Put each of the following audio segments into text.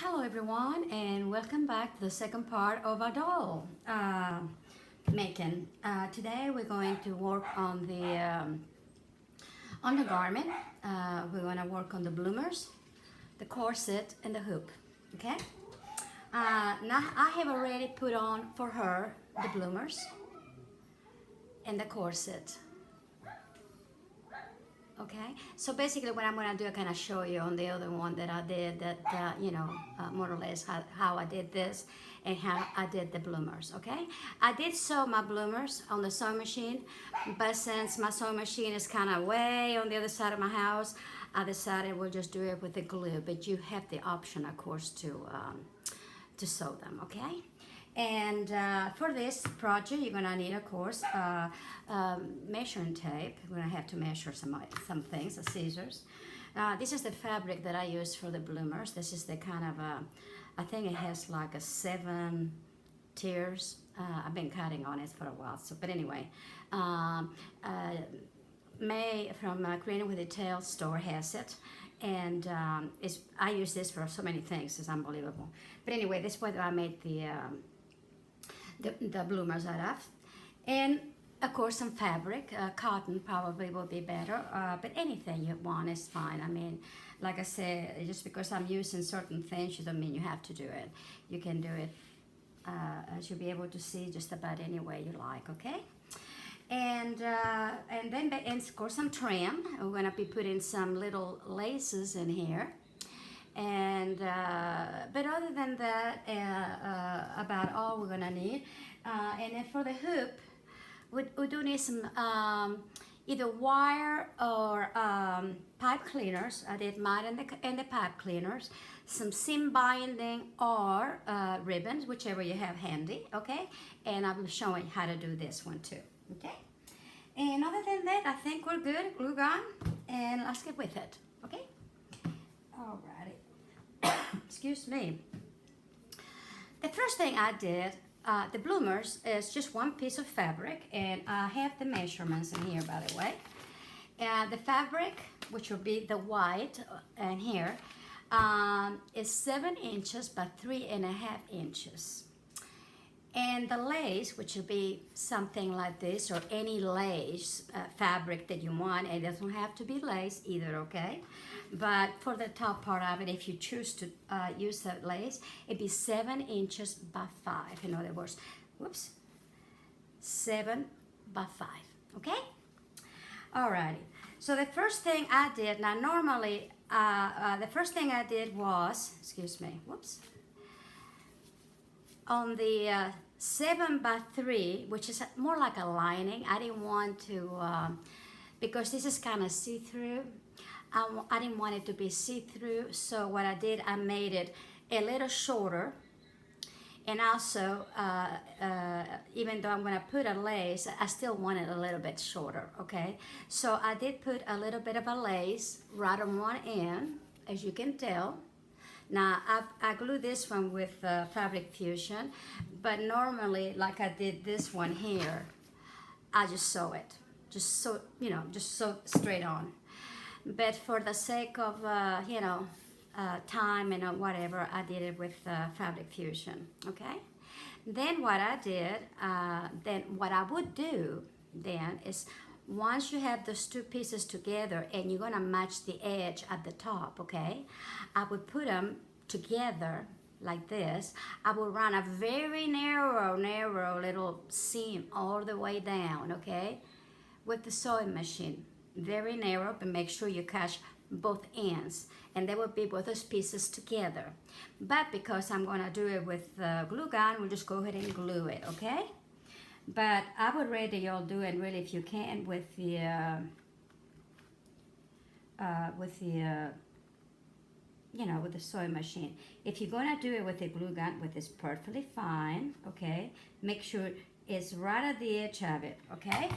Hello everyone, and welcome back to the second part of our doll making. Today we're going to work on the garment. We're going to work on the bloomers, the corset, and the hoop. Okay. Now I have already put on for her the bloomers and the corset. Okay, so basically what I'm going to do, I kind of show you on the other one that I did that, more or less how I did this and how I did the bloomers, okay? I did sew my bloomers on the sewing machine, but since my sewing machine is kind of way on the other side of my house, I decided we'll just do it with the glue, but you have the option, of course, to sew them, okay? And for this project, you're gonna need, of course, measuring tape. We're gonna have to measure some things, the scissors. This is the fabric that I use for the bloomers. This is the kind of, I think it has like a 7 tiers. I've been cutting on it for a while, so, but anyway. May from Creating with Detail store has it. And I use this for so many things, it's unbelievable. But anyway, this is what I made the bloomers out of. And of course some fabric, cotton probably will be better, but anything you want is fine. I mean, like I said, just because I'm using certain things, you don't mean you have to do it. You can do it, as you'll be able to see, just about any way you like, okay? And then, and of course, some trim. We're gonna be putting some little laces in here. And but other than that, about all we're gonna need. And then for the hoop, we do need some either wire or pipe cleaners. I did mine and the pipe cleaners. Some seam binding or ribbons, whichever you have handy, okay? And I will show you how to do this one too, okay? And other than that, I think we're good. Glue gun, and let's get with it, okay? Alrighty. Excuse me. The first thing I did, the bloomers, is just one piece of fabric, and I have the measurements in here, by the way. The fabric, which will be the white and here, is 7 inches by 3.5 inches. And the lace, which will be something like this, or any lace fabric that you want. It doesn't have to be lace either, okay? But for the top part of it, if you choose to use that lace, it'd be 7 inches by 5. In other words, whoops, 7 by 5, okay? Alrighty, so the first thing I did, now normally, the first thing I did was, excuse me, whoops, on the 7 by 3, which is more like a lining. I didn't want to, because this is kind of see-through, I didn't want it to be see-through, so what I did, I made it a little shorter. And also, even though I'm going to put a lace, I still want it a little bit shorter, okay? So I did put a little bit of a lace right on one end, as you can tell. Now, I glue this one with Fabric Fusion, but normally, like I did this one here, I just sew it. Just sew, just sew straight on. But for the sake of, time and whatever, I did it with Fabric Fusion, okay? Then what I did, then what I would do then is, once you have those two pieces together and you're gonna match the edge at the top, okay? I would put them together like this. I will run a very narrow little seam all the way down, okay? With the sewing machine. Very narrow, but make sure you catch both ends. And they will be both those pieces together. But because I'm gonna do it with glue gun, we'll just go ahead and glue it, okay? But I would rather y'all do it really, if you can, with the sewing machine. If you're gonna do it with a glue gun, which is perfectly fine, okay? Make sure it's right at the edge of it, okay?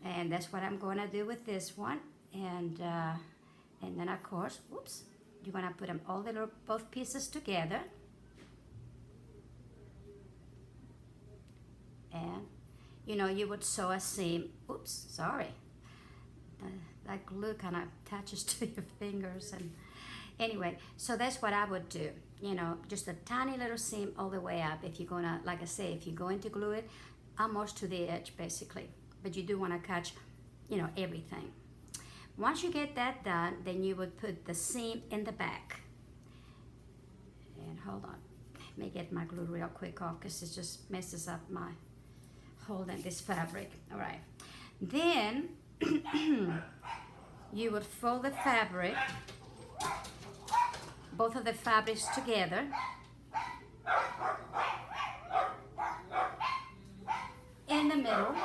And that's what I'm gonna do with this one. And then of course, whoops, you're gonna put them both pieces together. And you would sew a seam. Oops, sorry. That glue kind of attaches to your fingers, and Anyway, so that's what I would do. You know, just a tiny little seam all the way up. If you're gonna, like I say, if you're going to glue it almost to the edge basically, but you do want to catch, you know, everything. Once you get that done, then you would put the seam in the back. And hold on, let me get my glue real quick off because it just messes up my holding this fabric. All right, then you would fold the fabric, both of the fabrics together, in the middle,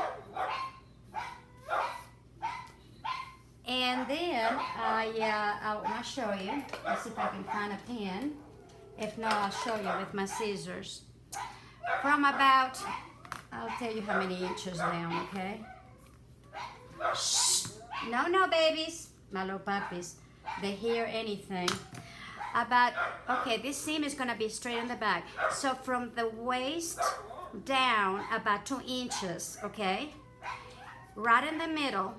and then I want to show you. Let's see if I can find a pen. If not, I'll show you with my scissors. From about, I'll tell you how many inches down, okay? Shh. No, no, babies, my little puppies. They hear anything. About, okay, this seam is gonna be straight in the back. So from the waist down about 2 inches, okay? Right in the middle,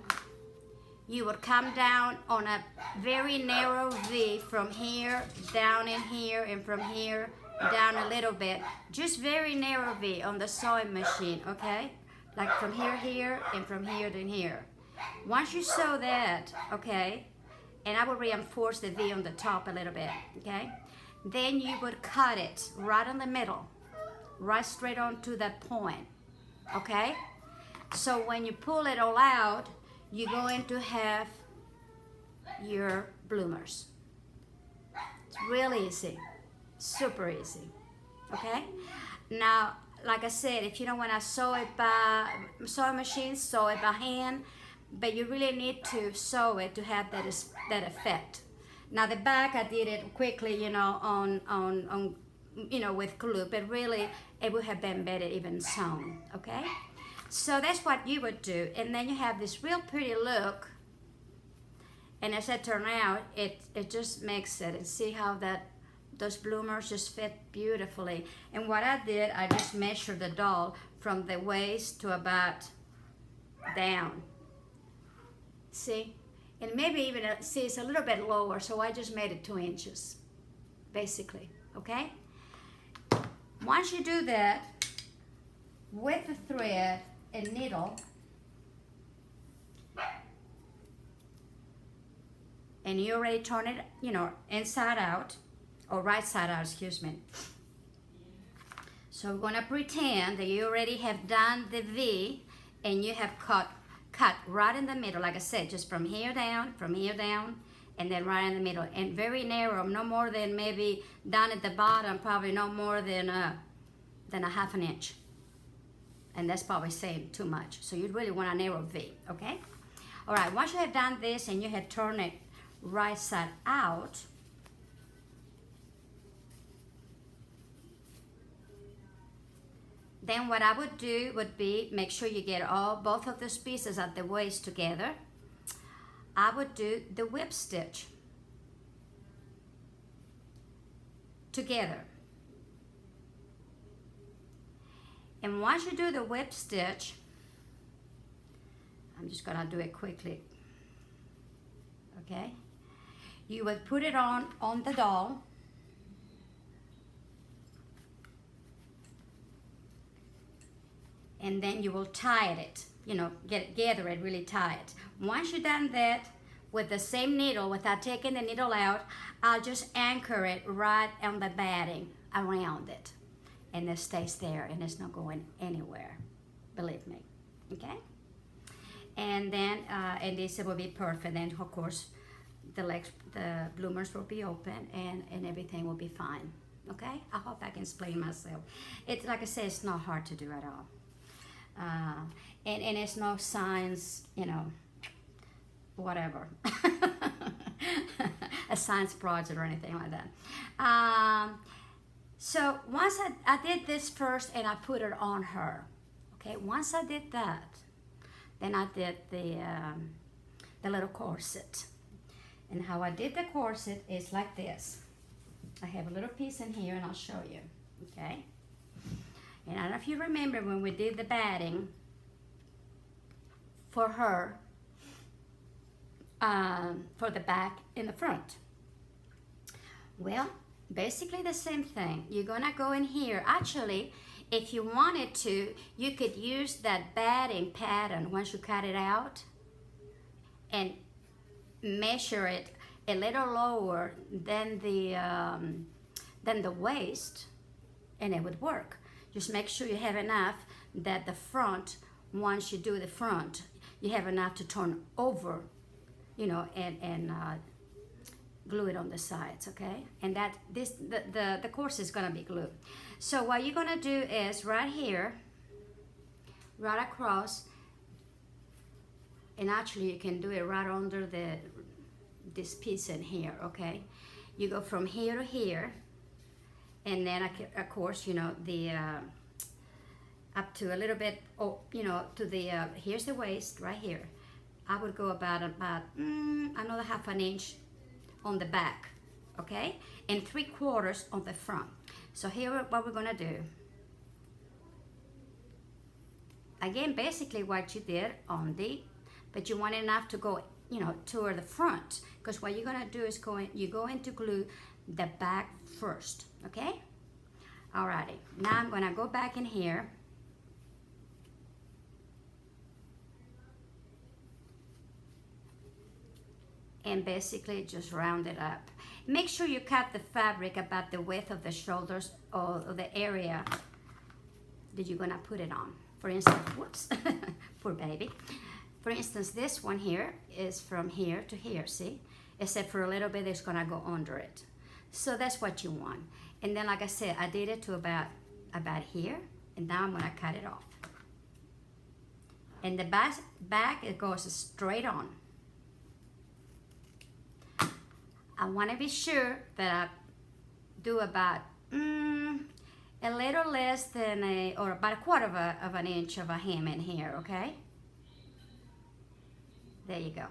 you would come down on a very narrow V from here, down in here, and from here, down a little bit. Just very narrow V on the sewing machine, okay? Like from here, here, and from here to here. Once you sew that, okay, and I will reinforce the V on the top a little bit, okay? Then you would cut it right in the middle, right straight on to that point, okay? So when you pull it all out, you're going to have your bloomers. It's really easy, super easy, okay? Now, like I said, if you don't want to sew it by sewing machine, sew it by hand, but you really need to sew it to have that effect. Now the back, I did it quickly, you know, on you know, with glue, but really it would have been better even sewn, okay? So that's what you would do, and then you have this real pretty look, and as it turned out, it just makes it, and see how those bloomers just fit beautifully. And what I did, I just measured the doll from the waist to about down. See? And maybe even, see, it's a little bit lower, so I just made it 2 inches, basically, okay? Once you do that, with the thread and needle, and you already turn it, you know, inside out, or right side out, excuse me. So we're gonna pretend that you already have done the V, and you have cut right in the middle, like I said, just from here down, and then right in the middle, and very narrow, no more than maybe down at the bottom, probably no more than a half an inch. And that's probably saying too much. So you really want a narrow V, okay? All right, once you have done this and you have turned it right side out, then what I would do would be make sure you get both of those pieces at the waist together. I would do the whip stitch together. And once you do the whip stitch, I'm just gonna do it quickly, okay? You would put it on the doll, and then you will tie it, you know, gather it really tight. Once you've done that, with the same needle, without taking the needle out, I'll just anchor it right on the batting around it. And it stays there and it's not going anywhere, believe me, okay? And then, and this will be perfect. Then of course, the bloomers will be open and everything will be fine, okay? I hope I can explain myself. It's like I said, it's not hard to do at all. And it's no science, you know, whatever, a science project or anything like that. So once I did this first and I put it on her, okay? Once I did that, then I did the little corset. And how I did the corset is like this. I have a little piece in here and I'll show you, okay? And I don't know if you remember when we did the batting for her, for the back and the front. Well, basically the same thing. You're gonna go in here. Actually, if you wanted to, you could use that batting pattern once you cut it out and measure it a little lower than the waist, and it would work. Just make sure you have enough that the front, once you do the front, you have enough to turn over, you know, and glue it on the sides, okay? And that the course is gonna be glued. So what you're gonna do is right here, right across, and actually you can do it right under this piece in here, okay? You go from here to here, and then of course, you know, the up to a little bit, oh, you know, to the here's the waist right here. I would go about another half an inch on the back, okay, and 3/4 on the front. So here what we're gonna do, again, basically what you did on the, but you want enough to go, you know, toward the front, because what you're gonna do is you're going to glue the back first, okay? Alrighty, now I'm gonna go back in here and basically just round it up. Make sure you cut the fabric about the width of the shoulders or the area that you're gonna put it on. For instance, whoops, poor baby. For instance, this one here is from here to here, see? Except for a little bit, it's gonna go under it. So that's what you want. And then, like I said, I did it to about here, and now I'm gonna cut it off. And the back, it goes straight on. I want to be sure that I do about a little less than or about 1/4 of an inch of a hem in here, okay? There you go.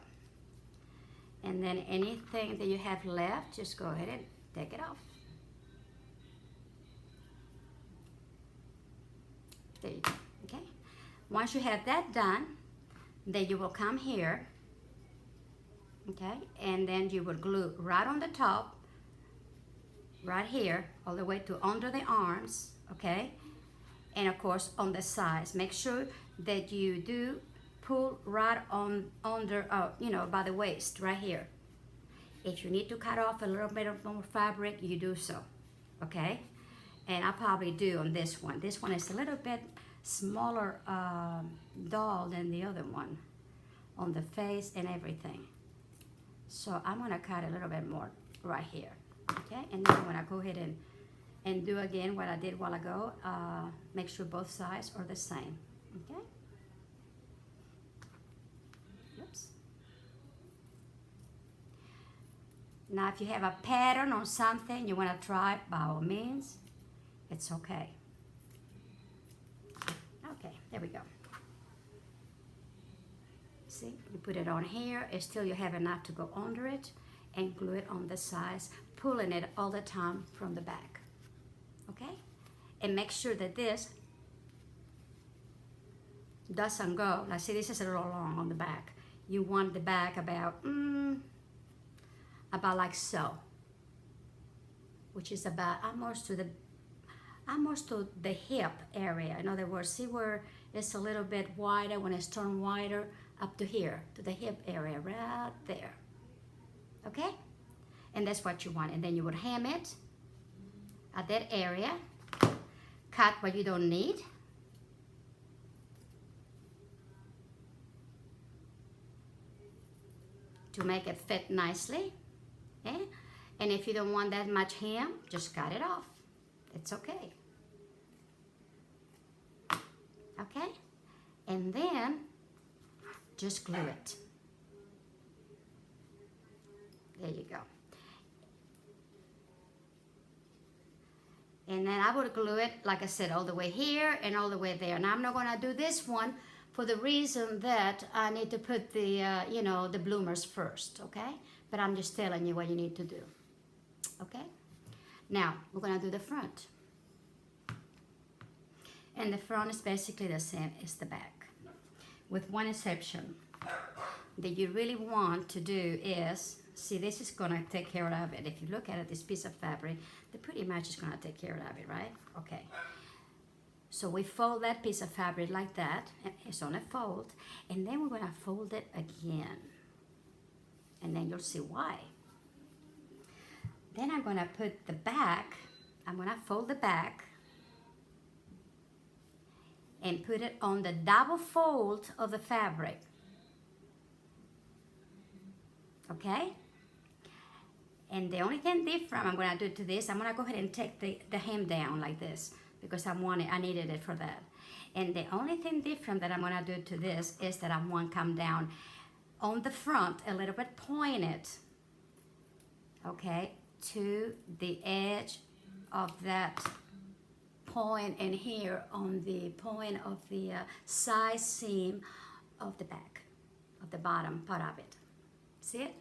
And then anything that you have left, just go ahead and take it off. There you go, okay? Once you have that done, then you will come here, okay, and then you will glue right on the top, right here, all the way to under the arms, okay, and of course on the sides. Make sure that you do pull right on under, you know, by the waist, right here. If you need to cut off a little bit of more fabric, you do so, okay? And I probably do on this one. This one is a little bit smaller doll than the other one on the face and everything. So I'm gonna cut a little bit more right here, okay? And then I'm gonna go ahead and do again what I did a while ago. Make sure both sides are the same, okay? Oops. Now if you have a pattern on something you wanna try, by all means, it's okay. Okay, there we go. See, you put it on here, and still you have enough to go under it, and glue it on the sides, pulling it all the time from the back, okay? And make sure that this doesn't go, like see this is a little long on the back. You want the back about like so, which is about almost to the hip area. In other words, see where it's a little bit wider, when it's turned wider, up to here, to the hip area, right there, okay? And that's what you want. And then you would hem it at that area, cut what you don't need, to make it fit nicely, okay? And if you don't want that much hem, just cut it off. It's okay. Okay? And then just glue it. There you go. And then I would glue it, like I said, all the way here and all the way there. Now I'm not gonna do this one for the reason that I need to put the, you know, the bloomers first, okay? But I'm just telling you what you need to do, okay? Now, we're gonna do the front. And the front is basically the same as the back, with one exception that you really want to do is See, this is gonna take care of it. If you look at it, this piece of fabric, the pretty much is gonna take care of it, right? Okay. So we fold that piece of fabric like that, and it's on a fold, and then we're gonna fold it again. And then you'll see why. Then I'm gonna put the back, I'm gonna fold the back and put it on the double fold of the fabric. Okay? And the only thing different I'm gonna do to this, I'm gonna go ahead and take the hem down like this because I needed it for that. And the only thing different that I'm gonna do to this is that I want to come down on the front a little bit pointed, okay, to the edge of that point in here on the point of the side seam of the back, of the bottom part of it. See it?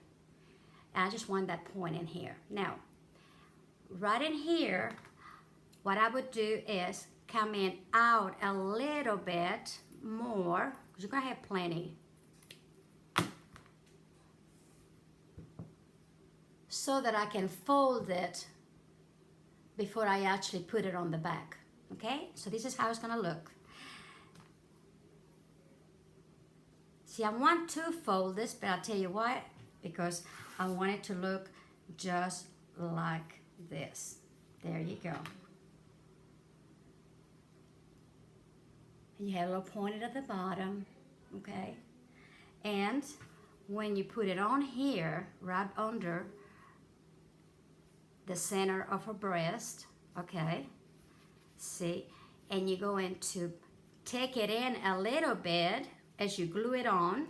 And I just want that point in here. Now, right in here, what I would do is come in out a little bit more, because you're gonna have plenty. So that I can fold it before I actually put it on the back. Okay, so this is how it's gonna look. See, I want to fold this, but I'll tell you why, because I want it to look just like this. There you go. You have a little pointed at the bottom, okay? And when you put it on here, right under the center of her breast, okay? See, and you're going to take it in a little bit as you glue it on,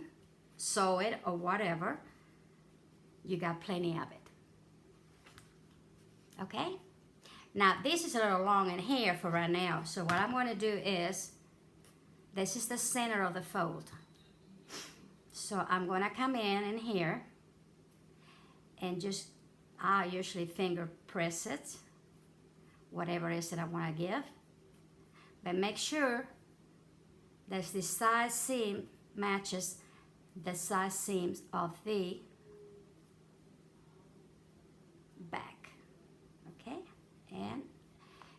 sew it or whatever. You got plenty of it. Okay? Now this is a little long in here for right now, so what I'm going to do is, this is the center of the fold. So I'm going to come in here and just, I usually finger press it, whatever it is that I want to give. But make sure that the side seam matches the side seams of the back. Okay? And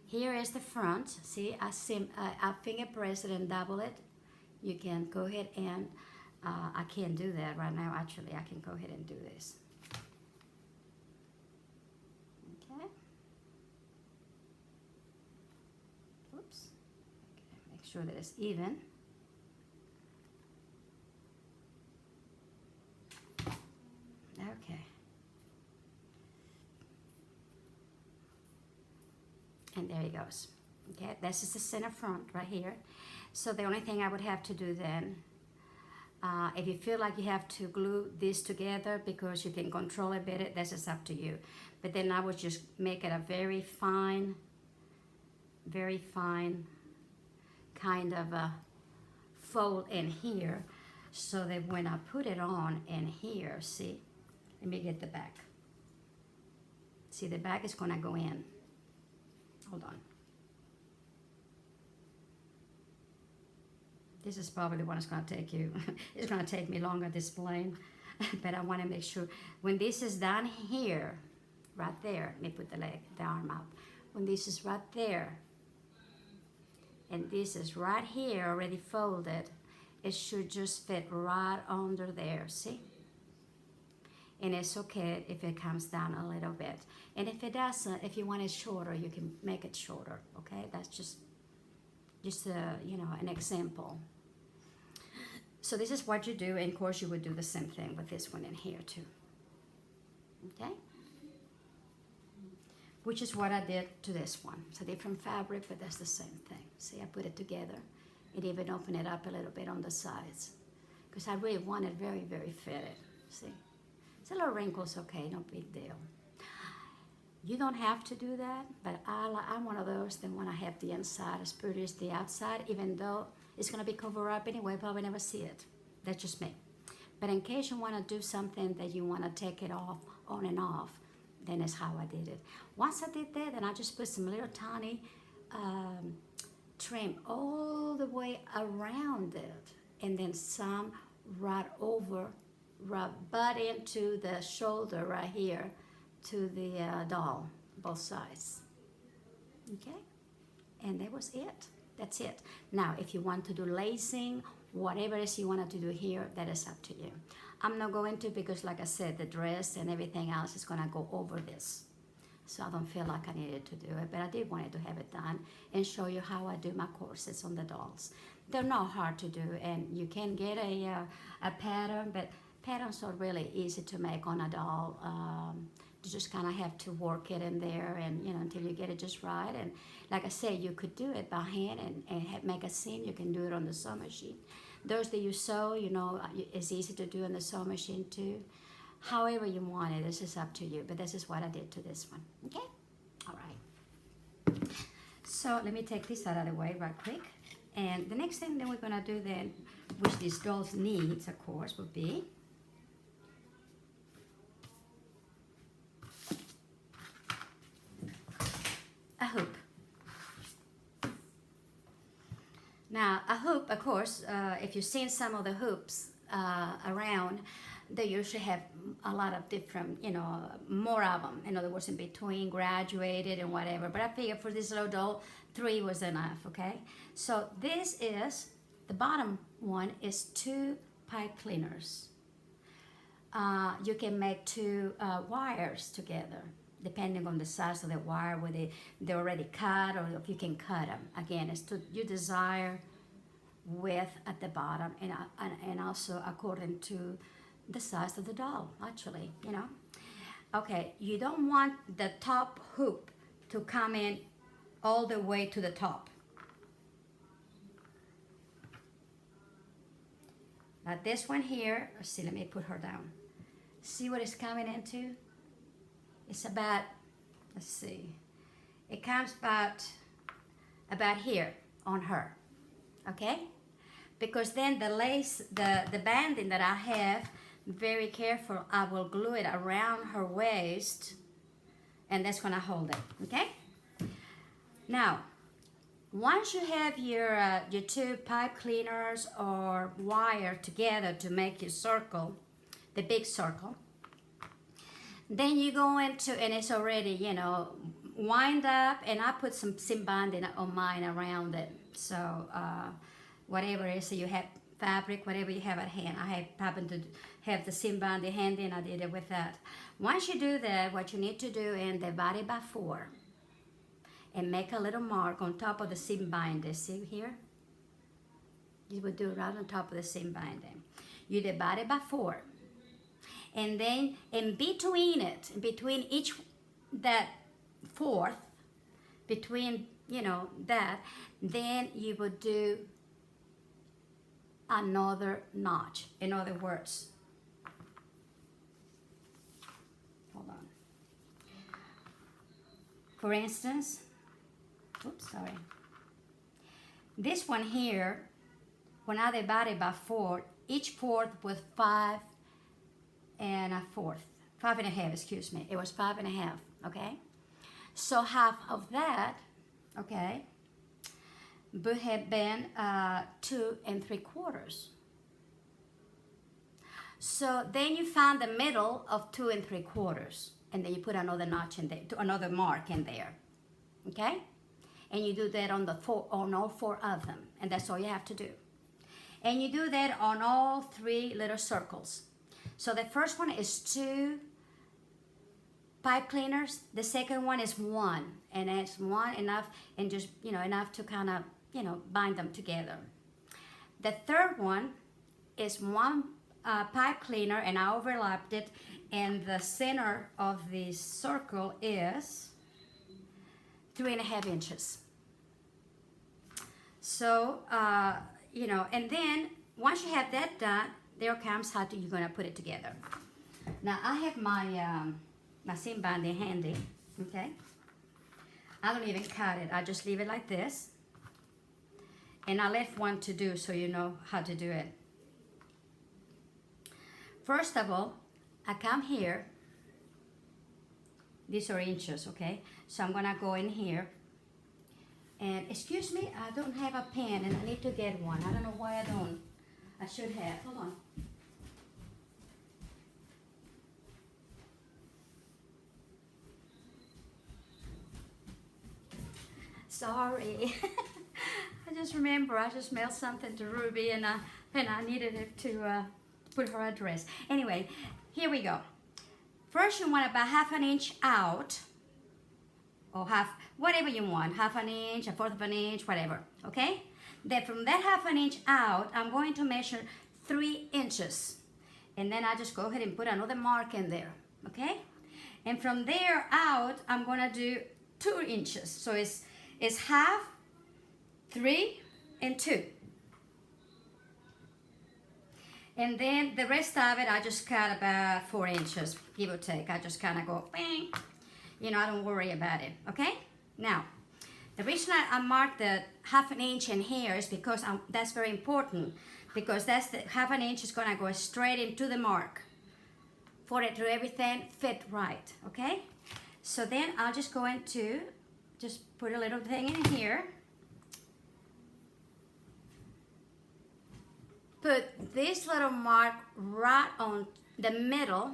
here is the front. See, I finger press it and double it. You can go ahead and, I can't do that right now actually. I can go ahead and do this. Okay. Oops. Okay. Make sure that it's even. Okay. And there he goes. Okay, this is the center front right here. So the only thing I would have to do then, if you feel like you have to glue this together because you can control it better, that's just up to you. But then I would just make it a very fine kind of a fold in here, so that when I put it on in here, see, let me get the back. See, the back is gonna go in. Hold on. This is probably the one that's going to take you. It's going to take me longer displaying, but I want to make sure when this is down here, right there. Let me put the arm up. When this is right there, and this is right here already folded, it should just fit right under there. See? And it's okay if it comes down a little bit. And if it doesn't, if you want it shorter, you can make it shorter. Okay? That's just you know, an example. So this is what you do, and of course you would do the same thing with this one in here too. Okay? Which is what I did to this one. It's a different fabric, but that's the same thing. See, I put it together and even open it up a little bit on the sides, because I really want it very, very fitted. See? It's a little wrinkles, okay, no big deal. You don't have to do that, but I'm one of those that when I have the inside as pretty as the outside, even though it's going to be covered up anyway, probably never see it. That's just me. But in case you want to do something that you want to take it off, on and off, then that's how I did it. Once I did that, then I just put some little tiny trim all the way around it, and then some right over butt into the shoulder right here to the doll, both sides. Okay, and that was it. That's it. Now, if you want to do lacing, whatever it is you want to do here, that is up to you. I'm not going to because, like I said, the dress and everything else is going to go over this. So I don't feel like I needed to do it, but I did want to have it done and show you how I do my corsets on the dolls. They're not hard to do, and you can get a pattern, but patterns are really easy to make on a doll. You just kind of have to work it in there, and until you get it just right. And like I said, you could do it by hand and make a seam. You can do it on the sewing machine. Those that you sew, it's easy to do on the sewing machine too. However you want it, this is up to you. But this is what I did to this one. Okay? All right. So let me take this out of the way right quick. And the next thing that we're gonna do then, which these dolls needs, of course, would be a hoop. Now, a hoop, of course, if you've seen some of the hoops around, they usually have a lot of different, more of them. In other words, in between, graduated and whatever. But I figured for this little doll, 3 was enough, okay? So this is, the bottom one is 2 pipe cleaners. You can make 2 wires together, depending on the size of the wire, whether they're already cut or if you can cut them. Again, it's to your desire width at the bottom and also according to the size of the doll, actually, Okay, you don't want the top hoop to come in all the way to the top. Now this one here, let's see, let me put her down. See what it's coming into? It's about, let's see, it comes about here on her, okay? Because then the lace, the banding that I have, very careful, I will glue it around her waist, and that's when I hold it, okay? Now, once you have your 2 pipe cleaners or wire together to make your circle, the big circle, then you go into, and it's already, wind up, and I put some seam binding on mine around it. So whatever it is, so you have fabric, whatever you have at hand. I happen to have the seam binding handy, and I did it with that. Once you do that, what you need to do is divide it by 4 and make a little mark on top of the seam binding. See here? You would do it right on top of the seam binding. You divide it by 4. And then in between it, between each, that 4th, between, that, then you would do another notch. In other words, hold on. For instance, oops, sorry. This one here, when I divide it by 4, each 4th was 5 1/4, 5 1/2, excuse me. It was 5 1/2, okay? So half of that, okay, would have been 2 3/4. So then you find the middle of 2 3/4, and then you put another notch in there, another mark in there, okay? And you do that on all 4 of them, and that's all you have to do. And you do that on all 3 little circles. So the first one is 2 pipe cleaners. The second one is 1, and it's 1 enough, and just enough to kind of bind them together. The third one is 1 pipe cleaner, and I overlapped it, and the center of the circle is 3 1/2 inches. So and then once you have that done, there comes how you're gonna put it together. Now I have my my seam binding handy, okay? I don't even cut it, I just leave it like this. And I left one to do so you know how to do it. First of all, I come here. These are inches, okay? So I'm gonna go in here. And excuse me, I don't have a pen and I need to get one. I don't know why I don't. I should have. Hold on. sorry. I just remember I just mailed something to Ruby and I needed it to put her address. Anyway, here we go. First you want about 1/2 inch out, or whatever you want, 1/2 inch, 1/4 inch, whatever, okay? Then from that 1/2 inch out, I'm going to measure 3 inches. And then I just go ahead and put another mark in there, okay? And from there out, I'm gonna do 2 inches. So it's 1/2, 3, and 2. And then the rest of it, I just cut about 4 inches, give or take. I just kind of go, bang. You know, I don't worry about it, okay? Now, the reason I marked the 1/2 inch in here is because that's very important, because that's the 1/2 inch is gonna go straight into the mark for it to everything fit right, okay? So then I'll just go into, just put a little thing in here. Put this little mark right on the middle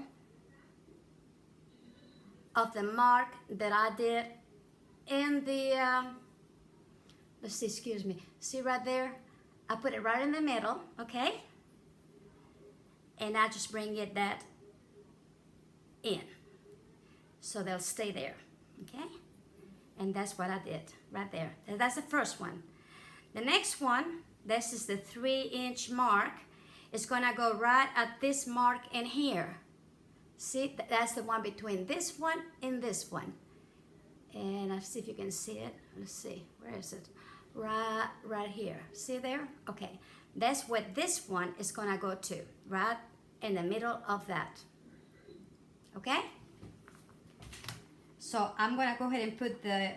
of the mark that I did in the, let's see, excuse me, see right there? I put it right in the middle, okay? And I just bring that in. So they'll stay there, okay? And that's what I did right there. That's the first one. The next one, this is the 3 inch mark. It's gonna go right at this mark in here. See, that's the one between this one and this one. And I'll see if you can see it. Let's see, where is it? Right here, see there? Okay, that's what this one is gonna go to, right in the middle of that, okay? So I'm gonna go ahead and put the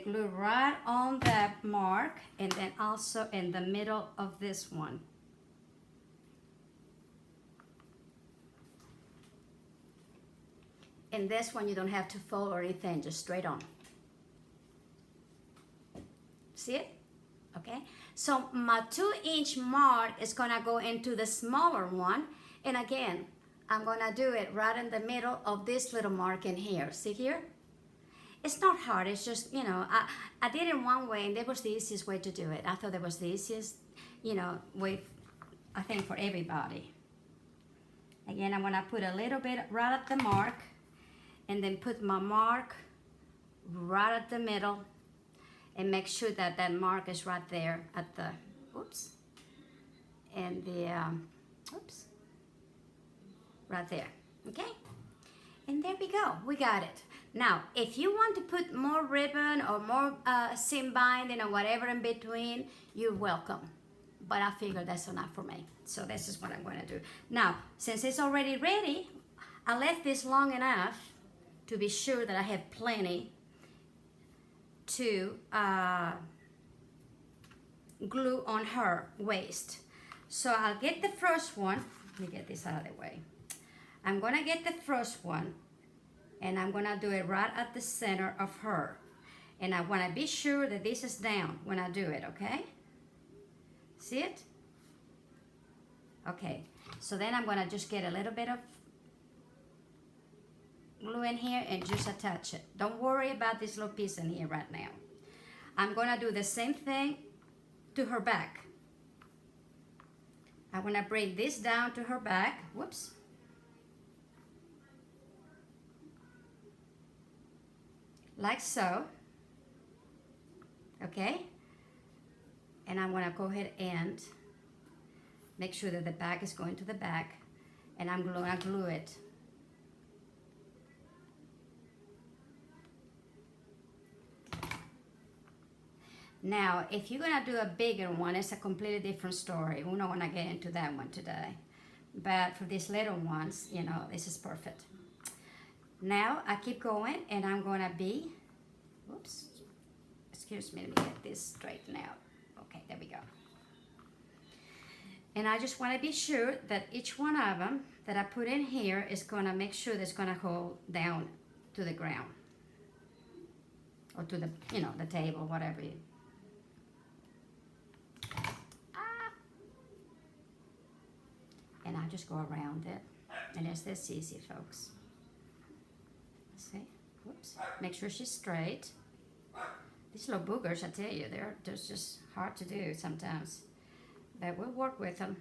glue right on that mark, and then also in the middle of this one. And this one you don't have to fold or anything, just straight on. See it? Okay, so my 2 inch mark is gonna go into the smaller one, and again I'm gonna do it right in the middle of this little mark in here. See here? It's not hard, it's just, you know, I did it one way and that was the easiest way to do it. I thought that was the easiest, you know, way, I think, for everybody. Again, I'm gonna put a little bit right at the mark, and then put my mark right at the middle, and make sure that that mark is right there at the, oops, and the, oops, right there, okay? And there we go, we got it. Now, if you want to put more ribbon or more seam binding or whatever in between, you're welcome. But I figured that's enough for me. So this is what I'm gonna do. Now, since it's already ready, I left this long enough to be sure that I have plenty to glue on her waist. So I'll get the first one. Let me get this out of the way. I'm gonna get the first one, and I'm gonna do it right at the center of her. And I wanna be sure that this is down when I do it, okay? See it? Okay, so then I'm gonna just get a little bit of glue in here and just attach it. Don't worry about this little piece in here right now. I'm gonna do the same thing to her back. I wanna bring this down to her back. Whoops. Like so. Okay? And I'm gonna go ahead and make sure that the back is going to the back, and I'm gonna glue it. Now, if you're gonna do a bigger one, it's a completely different story. We're not gonna get into that one today. But for these little ones, you know, this is perfect. Now, I keep going, and I'm gonna be, whoops, excuse me, let me get this straightened out. Okay, there we go. And I just wanna be sure that each one of them that I put in here is gonna make sure that's gonna hold down to the ground. Or to the, you know, the table, whatever you. And I just go around it, and it's this easy, folks. See, whoops, make sure she's straight. These little boogers, I tell you, they're just hard to do sometimes. But we'll work with them.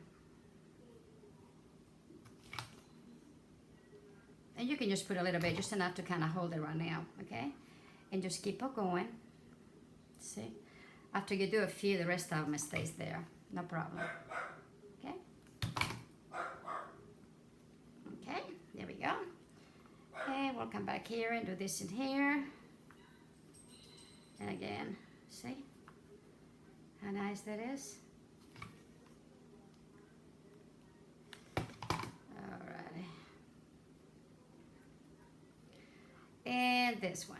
And you can just put a little bit, just enough to kind of hold it right now, okay? And just keep on going. See? After you do a few, the rest of them stays there. No problem. Okay? Okay, there we go. And we'll come back here and do this in here. And again, see how nice that is? Alrighty. And this one.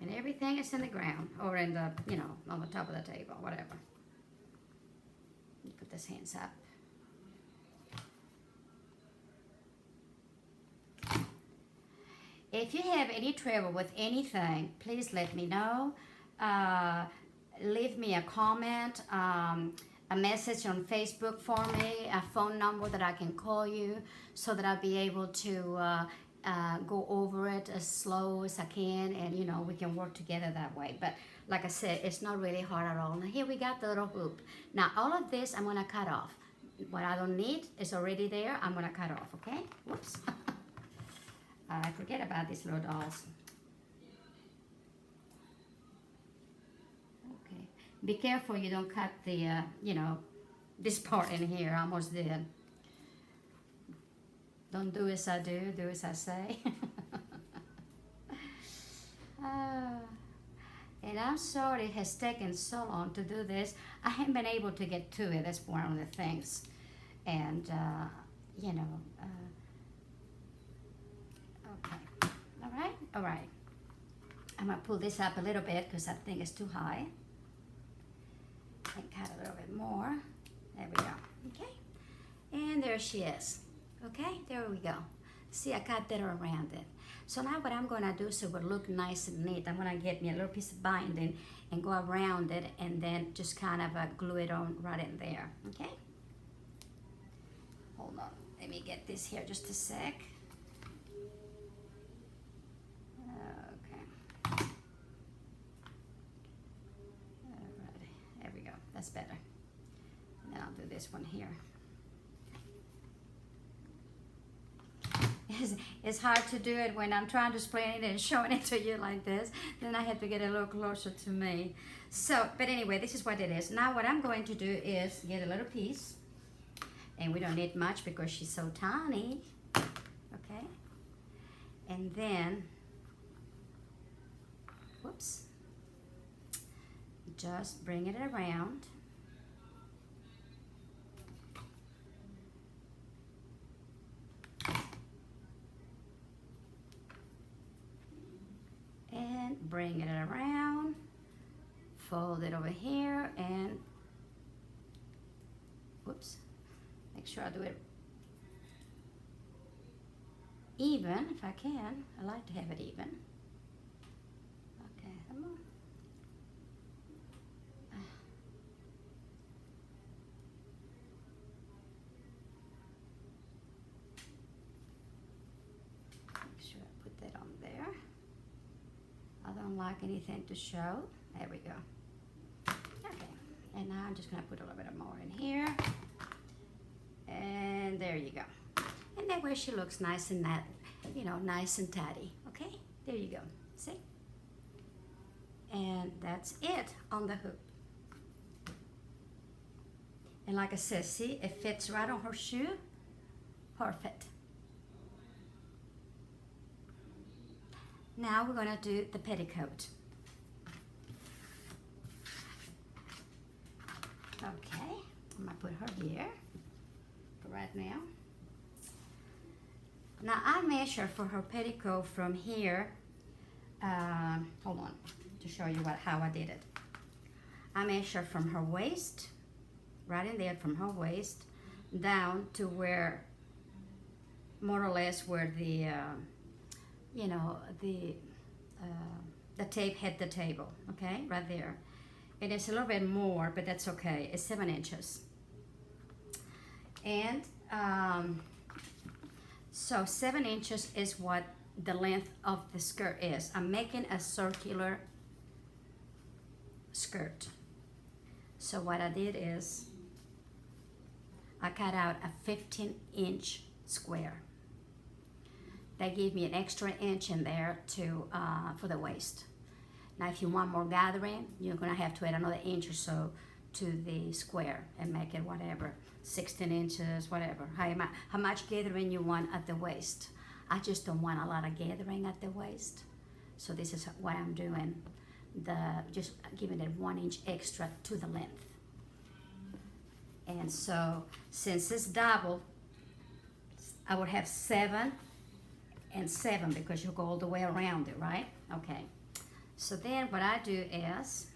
And everything is in the ground or in the, you know, on the top of the table, whatever. You put these hands up. If you have any trouble with anything, please let me know. Leave me a comment, a message on Facebook for me, a phone number that I can call you so that I'll be able to go over it as slow as I can, and you know, we can work together that way. But like I said, it's not really hard at all. Now here we got the little hoop. Now all of this I'm gonna cut off. What I don't need is already there. I'm gonna cut off, okay? Whoops. I forget about these little dolls. Okay. Be careful you don't cut the, you know, this part in here. I almost did. Don't do as I do, do as I say. And I'm sorry it has taken so long to do this. I haven't been able to get to it. That's one of the things. And, you know, okay. All right. I'm going to pull this up a little bit because I think it's too high. And cut a little bit more. There we go. Okay. And there she is. Okay, there we go. See, I cut that around it. So now what I'm gonna do so it will look nice and neat, I'm gonna get me a little piece of binding and go around it and then just kind of glue it on right in there, okay? Hold on, let me get this here just a sec. Okay. Alrighty, there we go, that's better. And then I'll do this one here. It's hard to do it when I'm trying to explain it and showing it to you like this. Then I have to get a little closer to me. So, but anyway, this is what it is. Now what I'm going to do is get a little piece. And we don't need much because she's so tiny. Okay? And then, whoops. Just bring it around. And bring it around, fold it over here, and whoops, make sure I do it even if I can. I like to have it even. Okay, come on. Make sure I put that on there. I don't like anything to show. There we go. Okay, and now I'm just gonna put a little bit more in here. And there you go. And that way she looks nice and that, you know, nice and tidy. Okay, there you go. See? And that's it on the hoop. And like I said, see, it fits right on her shoe. Perfect. Now we're going to do the petticoat. Okay, I'm going to put her here for right now. Now I measure for her petticoat from here, hold on, to show you how I did it. I measure from her waist, right in there from her waist, down to where, more or less where the, you know, the tape hit the table, okay, right there. It is a little bit more, but that's okay. It's 7 inches. And so 7 inches is what the length of the skirt is. I'm making a circular skirt. So what I did is I cut out a 15-inch square. That gave me an extra inch in there to for the waist. Now if you want more gathering, you're gonna have to add another inch or so to the square and make it whatever, 16 inches, whatever, how much gathering you want at the waist. I just don't want a lot of gathering at the waist. So this is what I'm doing, just giving it 1 inch extra to the length. And so since it's double, I would have 7 and 7 because you go all the way around it, right? Okay. So then what I do is,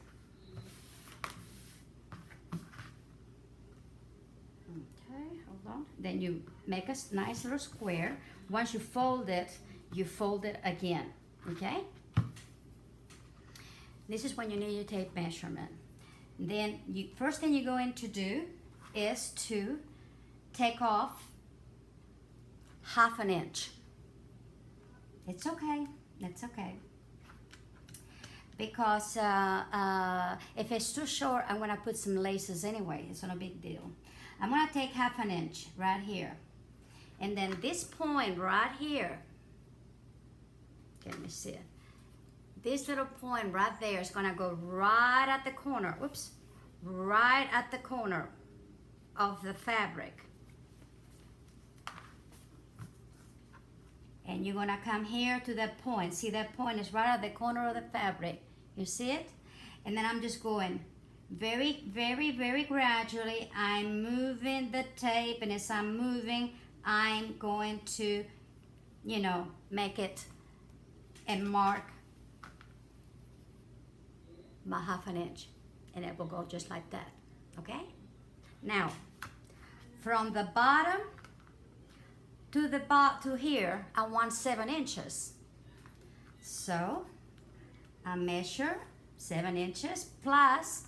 okay, hold on. Then you make a nice little square. Once you fold it again, okay? This is when you need your tape measurement. Then first thing you're going to do is to take off 1/2 inch. It's okay, that's okay. Because if it's too short, I'm gonna put some laces anyway. It's not a big deal. I'm gonna take 1/2 inch right here. And then this point right here, let me see it. This little point right there is gonna go right at the corner, whoops, right at the corner of the fabric. And you're gonna come here to that point. See, that point is right at the corner of the fabric. You see it? And then I'm just going very, very, very gradually. I'm moving the tape, and as I'm moving, I'm going to, you know, make it and mark my 1/2 inch. And it will go just like that, okay? Now, from the bottom to here, I want 7 inches. So I measure 7 inches plus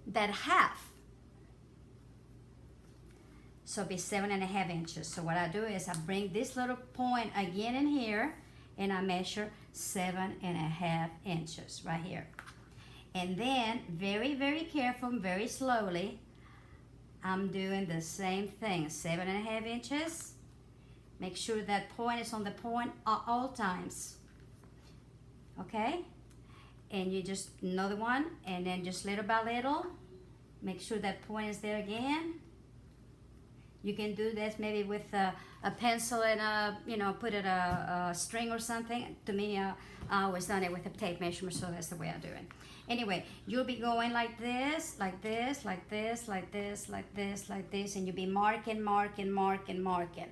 that half. So it'll be 7.5 inches. So what I do is I bring this little point again in here and I measure 7.5 inches right here. And then very, very careful, very slowly, I'm doing the same thing, 7.5 inches. Make sure that point is on the point at all times. Okay? And you just another one, and then just little by little, make sure that point is there again. You can do this maybe with a pencil and put it a string or something. To me, I always done it with a tape measurement, so that's the way I do it. Anyway, you'll be going like this, like this, like this, like this, like this, like this, and you'll be marking, marking, marking, marking.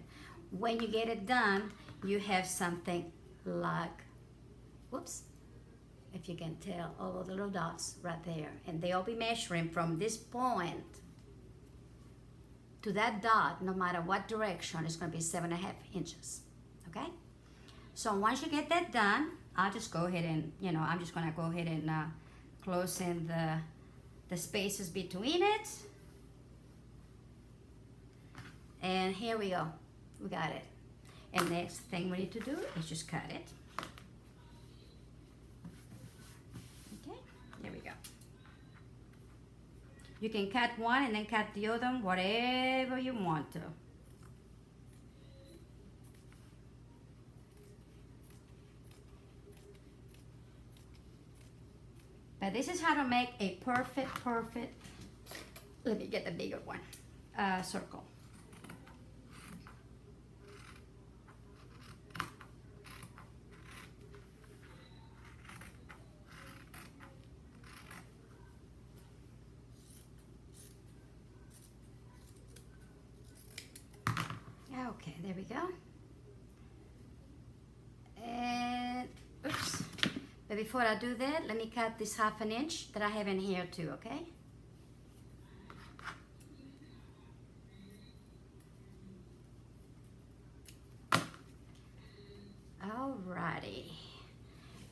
When you get it done, you have something like, whoops, if you can tell, all of the little dots right there. And they'll be measuring from this point to that dot, no matter what direction, it's gonna be 7.5 inches, okay? So once you get that done, I'll just go ahead and, I'm just gonna go ahead and close in the spaces between it. And here we go, we got it. And next thing we need to do is just cut it. Okay, there we go. You can cut one and then cut the other, whatever you want to. But this is how to make a perfect, let me get the bigger one, circle. Okay, there we go. And, oops. But before I do that, let me cut this 1/2 inch that I have in here too, okay? Alrighty.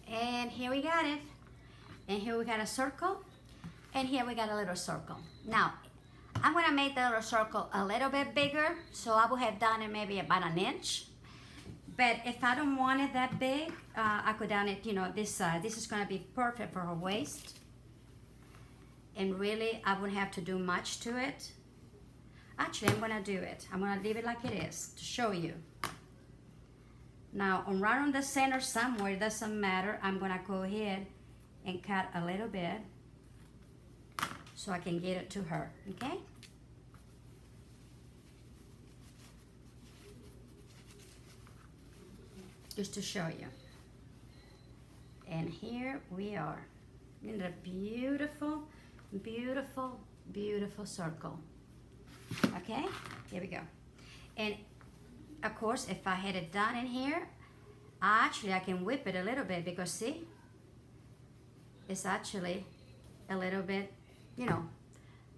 And here we got it. And here we got a circle. And here we got a little circle. Now, I'm gonna make the little circle a little bit bigger, so I will have done it maybe about 1 inch. But if I don't want it that big, I could done it, you know, this side. This is gonna be perfect for her waist. And really, I wouldn't have to do much to it. Actually, I'm gonna do it. I'm gonna leave it like it is to show you. Now, right on the center somewhere, it doesn't matter. I'm gonna go ahead and cut a little bit so I can get it to her, okay? Just to show you. And here we are in a beautiful, beautiful, beautiful circle. Okay, here we go. And of course, if I had it done in here, I can whip it a little bit because see, it's actually a little bit, you know,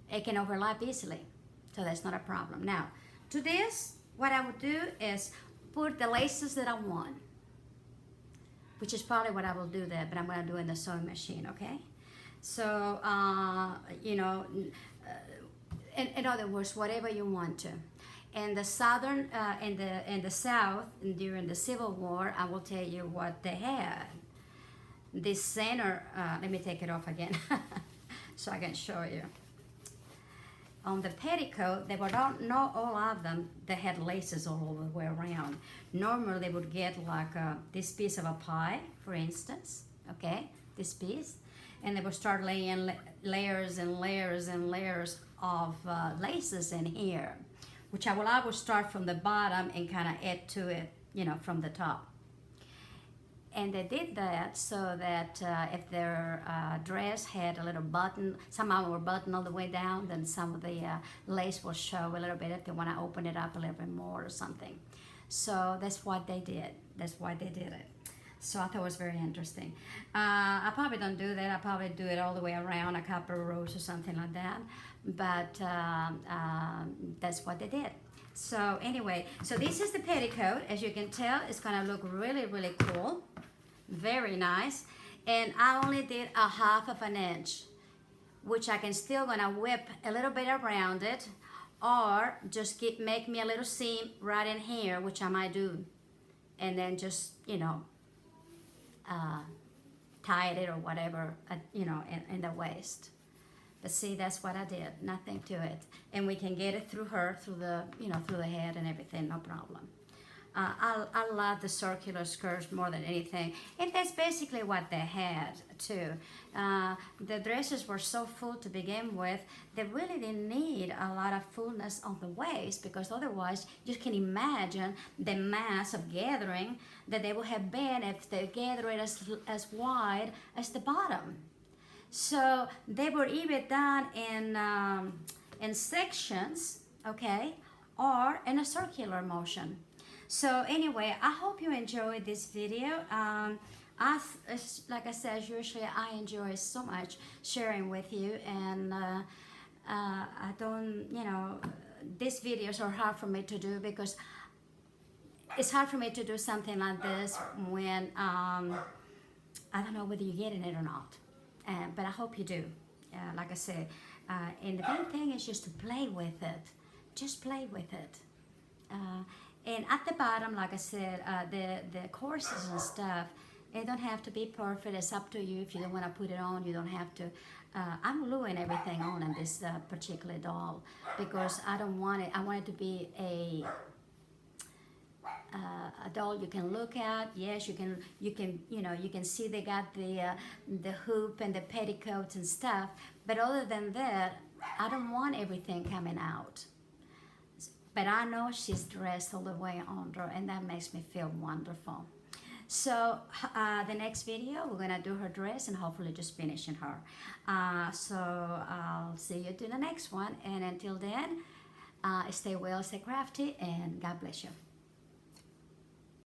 it can overlap easily. So that's not a problem. Now, to this, what I would do is put the laces that I want, which is probably what I will do there, but I'm gonna do in the sewing machine, okay? So, you know, in other words, whatever you want to. And the southern, in the South, during the Civil War, I will tell you what they had. This center, let me take it off again so I can show you. On the petticoat, they were not all of them, they had laces all over the way around. Normally they would get like this piece of a pie, for instance, okay, this piece, and they would start laying layers and layers and layers of laces in here, which I will start from the bottom and kind of add to it, you know, from the top. And they did that so that if their dress had a little button, some of them were buttoned all the way down, then some of the lace will show a little bit if they want to open it up a little bit more or something. So that's what they did. That's why they did it. So I thought it was very interesting. I probably don't do that. I probably do it all the way around, a couple of rows or something like that. But that's what they did. So anyway, so this is the petticoat. As you can tell, it's gonna look really, really cool. Very nice. And I only did a 1/2 of an inch, which I can still gonna whip a little bit around it, or just make me a little seam right in here, which I might do, and then just, you know, tie it or whatever, you know, in the waist. But see, that's what I did, nothing to it. And we can get it through her, through the, you know, through the head and everything, no problem. I love the circular skirts more than anything. And that's basically what they had too. The dresses were so full to begin with, they really didn't need a lot of fullness on the waist, because otherwise you can imagine the mass of gathering that they would have been if they gathered it as wide as the bottom. So they were either done in sections, okay, or in a circular motion. So anyway, I hope you enjoyed this video. Like I said, usually I enjoy so much sharing with you, and I don't, you know, these videos are hard for me to do because it's hard for me to do something like this when I don't know whether you're getting it or not. But I hope you do. Like I said, and the main thing is just to play with it. Just play with it. And at the bottom, like I said, the courses and stuff, it don't have to be perfect. It's up to you. If you don't want to put it on, you don't have to. I'm gluing everything on in this particular doll because I don't want it. I want it to be a doll you can look at. Yes, you can, you know, you can see they got the hoop and the petticoats and stuff. But other than that, I don't want everything coming out. But I know she's dressed all the way under, and that makes me feel wonderful. So the next video, we're gonna do her dress and hopefully just finishing her. So I'll see you to the next one, and until then, stay well, stay crafty, and God bless you.